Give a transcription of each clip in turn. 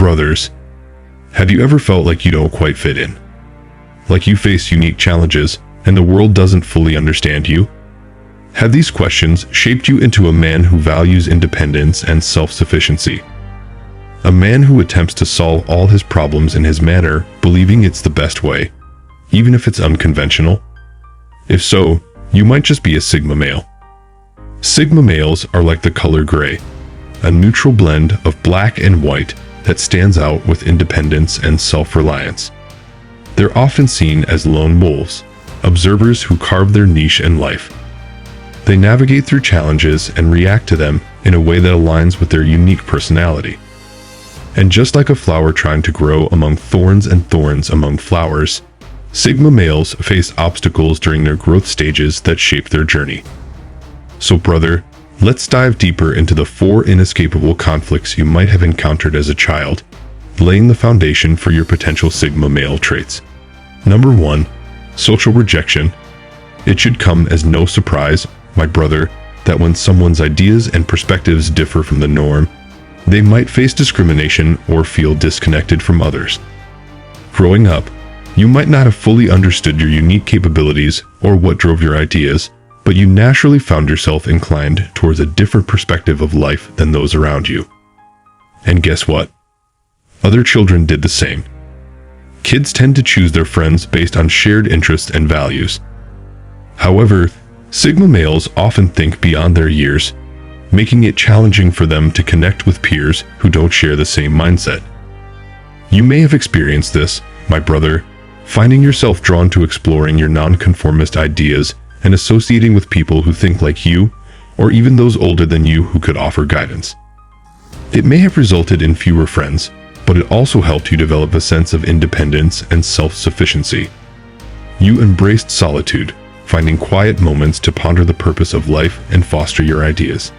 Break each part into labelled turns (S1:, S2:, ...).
S1: Brothers, have you ever felt like you don't quite fit in? Like you face unique challenges and the world doesn't fully understand you? Have these questions shaped you into a man who values independence and self-sufficiency? A man who attempts to solve all his problems in his manner, believing it's the best way, even if it's unconventional? If so, you might just be a Sigma male. Sigma males are like the color gray, a neutral blend of black and white that stands out with independence and self-reliance. They're often seen as lone wolves, observers who carve their niche in life. They navigate through challenges and react to them in a way that aligns with their unique personality. And just like a flower trying to grow among thorns and thorns among flowers, Sigma males face obstacles during their growth stages that shape their journey. So brother, let's dive deeper into the 4 inescapable conflicts you might have encountered as a child, laying the foundation for your potential Sigma male traits. Number 1. Social rejection. It should come as no surprise, my brother, that when someone's ideas and perspectives differ from the norm, they might face discrimination or feel disconnected from others. Growing up, you might not have fully understood your unique capabilities or what drove your ideas, but you naturally found yourself inclined towards a different perspective of life than those around you. And guess what? Other children did the same. Kids tend to choose their friends based on shared interests and values. However, Sigma males often think beyond their years, making it challenging for them to connect with peers who don't share the same mindset. You may have experienced this, my brother, finding yourself drawn to exploring your nonconformist ideas and associating with people who think like you, or even those older than you who could offer guidance. It may have resulted in fewer friends, but it also helped you develop a sense of independence and self-sufficiency. You embraced solitude, finding quiet moments to ponder the purpose of life and foster your ideas.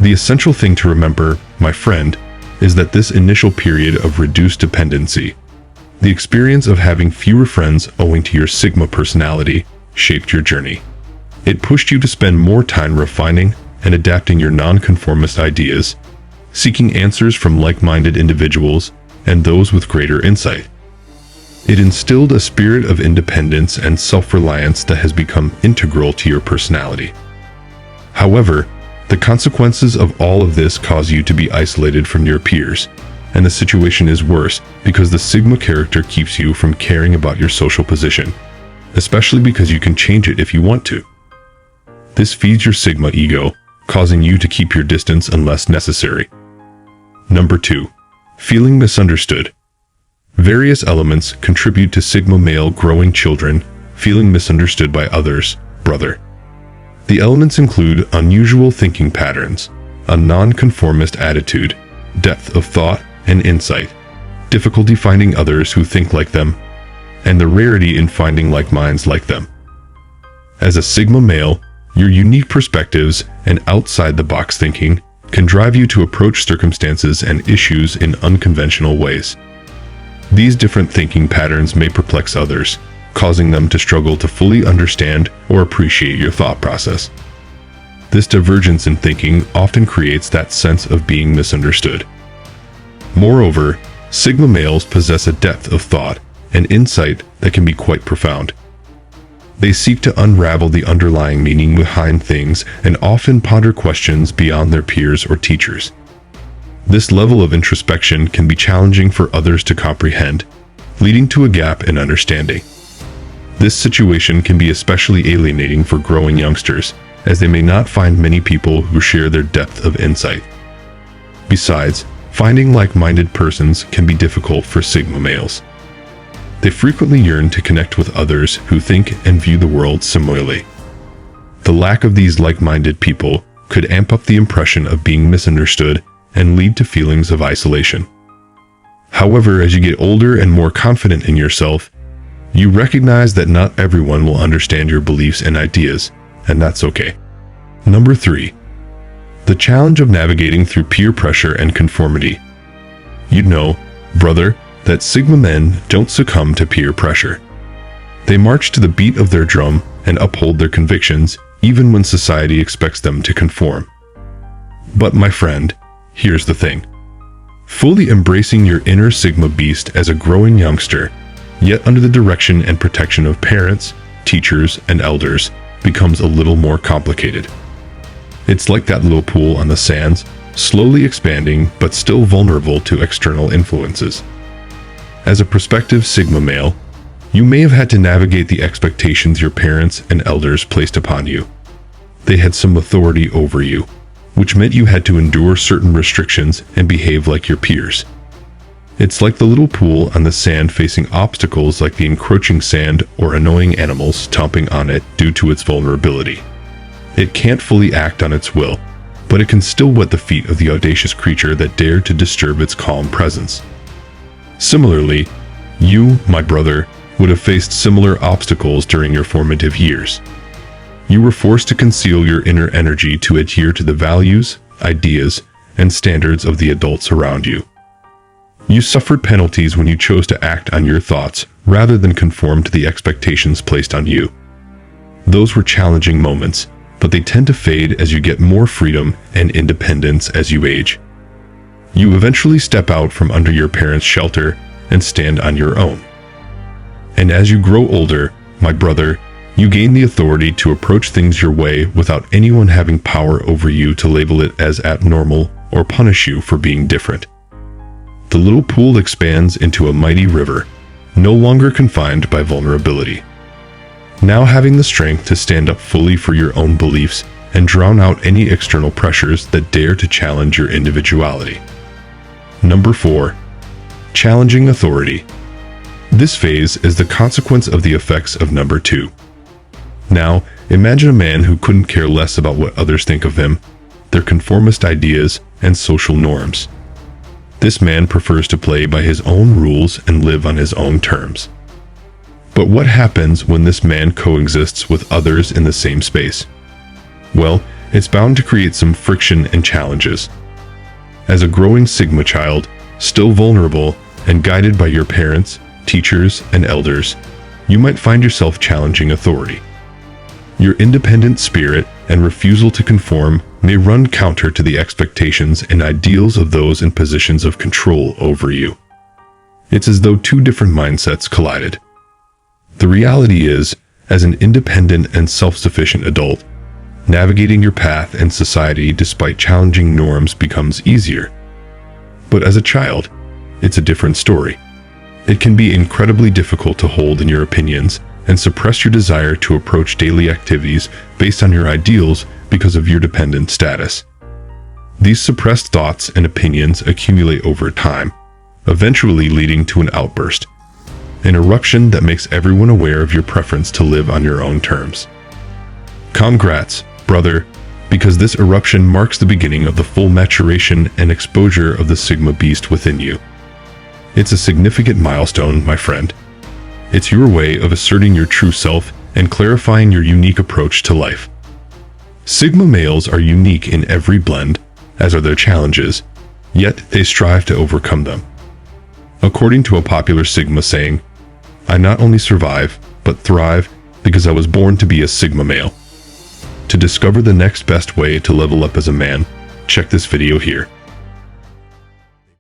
S1: The essential thing to remember, my friend, is that this initial period of reduced dependency, the experience of having fewer friends owing to your Sigma personality, shaped your journey. It pushed you to spend more time refining and adapting your nonconformist ideas, seeking answers from like-minded individuals and those with greater insight. It instilled a spirit of independence and self-reliance that has become integral to your personality. However, the consequences of all of this cause you to be isolated from your peers, and the situation is worse because the Sigma character keeps you from caring about your social position, especially because you can change it if you want to. This feeds your Sigma ego, causing you to keep your distance unless necessary. Number 2. Feeling misunderstood. Various elements contribute to Sigma male growing children feeling misunderstood by others, brother. The elements include unusual thinking patterns, a nonconformist attitude, depth of thought and insight, difficulty finding others who think like them, and the rarity in finding like minds like them. As a Sigma male, your unique perspectives and outside-the-box thinking can drive you to approach circumstances and issues in unconventional ways. These different thinking patterns may perplex others, causing them to struggle to fully understand or appreciate your thought process. This divergence in thinking often creates that sense of being misunderstood. Moreover, Sigma males possess a depth of thought and insight that can be quite profound. They seek to unravel the underlying meaning behind things and often ponder questions beyond their peers or teachers. This level of introspection can be challenging for others to comprehend, leading to a gap in understanding. This situation can be especially alienating for growing youngsters, as they may not find many people who share their depth of insight. Besides, finding like-minded persons can be difficult for Sigma males. They frequently yearn to connect with others who think and view the world similarly. The lack of these like-minded people could amp up the impression of being misunderstood and lead to feelings of isolation. However, as you get older and more confident in yourself, you recognize that not everyone will understand your beliefs and ideas, and that's okay. Number 3. The challenge of navigating through peer pressure and conformity. You know, brother, that Sigma men don't succumb to peer pressure. They march to the beat of their drum and uphold their convictions, even when society expects them to conform. But my friend, here's the thing. Fully embracing your inner Sigma beast as a growing youngster, yet under the direction and protection of parents, teachers, and elders, becomes a little more complicated. It's like that little pool on the sands, slowly expanding but still vulnerable to external influences. As a prospective Sigma male, you may have had to navigate the expectations your parents and elders placed upon you. They had some authority over you, which meant you had to endure certain restrictions and behave like your peers. It's like the little pool on the sand facing obstacles like the encroaching sand or annoying animals stomping on it due to its vulnerability. It can't fully act on its will, but it can still wet the feet of the audacious creature that dared to disturb its calm presence. Similarly, you, my brother, would have faced similar obstacles during your formative years. You were forced to conceal your inner energy to adhere to the values, ideas, and standards of the adults around you. You suffered penalties when you chose to act on your thoughts rather than conform to the expectations placed on you. Those were challenging moments, but they tend to fade as you get more freedom and independence as you age. You eventually step out from under your parents' shelter and stand on your own. And as you grow older, my brother, you gain the authority to approach things your way without anyone having power over you to label it as abnormal or punish you for being different. The little pool expands into a mighty river, no longer confined by vulnerability. Now having the strength to stand up fully for your own beliefs and drown out any external pressures that dare to challenge your individuality. Number 4. Challenging authority. This phase is the consequence of the effects of number 2. Now, imagine a man who couldn't care less about what others think of him, their conformist ideas, and social norms. This man prefers to play by his own rules and live on his own terms. But what happens when this man coexists with others in the same space? Well, it's bound to create some friction and challenges. As a growing Sigma child, still vulnerable and guided by your parents, teachers, and elders, you might find yourself challenging authority. Your independent spirit and refusal to conform may run counter to the expectations and ideals of those in positions of control over you. It's as though two different mindsets collided. The reality is, as an independent and self-sufficient adult, navigating your path in society despite challenging norms becomes easier. But as a child, it's a different story. It can be incredibly difficult to hold in your opinions and suppress your desire to approach daily activities based on your ideals because of your dependent status. These suppressed thoughts and opinions accumulate over time, eventually leading to an outburst, an eruption that makes everyone aware of your preference to live on your own terms. Congrats, brother, because this eruption marks the beginning of the full maturation and exposure of the Sigma beast within you. It's a significant milestone, my friend. It's your way of asserting your true self and clarifying your unique approach to life. Sigma males are unique in every blend, as are their challenges, yet they strive to overcome them. According to a popular Sigma saying, I not only survive, but thrive because I was born to be a Sigma male. To discover the next best way to level up as a man, check this video here.